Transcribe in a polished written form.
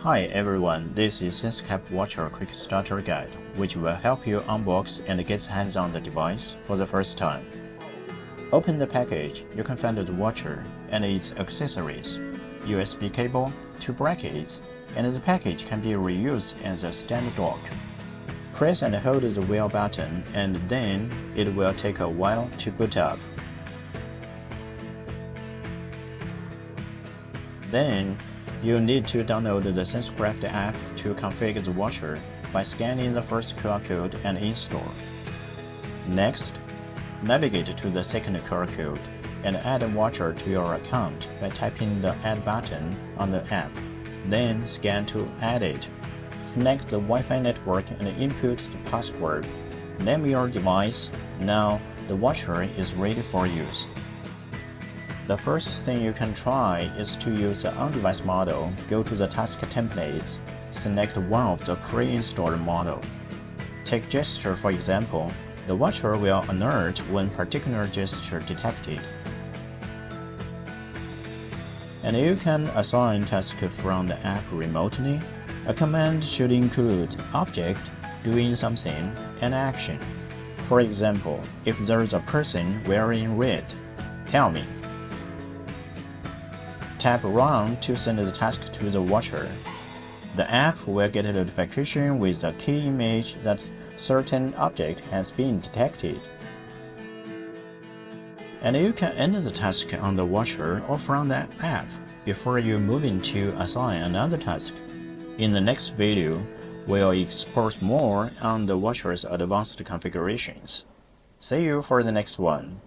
Hi everyone, this is SenseCAP Watcher Quick Starter Guide, which will help you unbox and get hands on the device for the first time. Open the package, you can find the watcher and its accessories, USB cable, 2 brackets, and the package can be reused as a stand dock. Press and hold the wheel button and then it will take a while to boot up. Then, you need to download the SenseCraft app to configure the watcher by scanning the first QR code and install. Next, navigate to the second QR code and add a watcher to your account by tapping the Add button on the app. Then scan to add it. Select the Wi-Fi network and input the password. Name your device. Now the watcher is ready for use. The first thing you can try is to use the on-device model. Go to the task templates, select one of the pre-installed model. Take gesture for example. The watcher will alert when particular gesture detected. And you can assign tasks from the app remotely. A command should include object, doing something, and action. For example, if there is a person wearing red, tell me. Tap Run to send the task to the watcher. The app will get a notification with a key image that certain object has been detected. And you can end the task on the watcher or from the app before you move to assign another task. In the next video, we'll explore more on the watcher's advanced configurations. See you for the next one.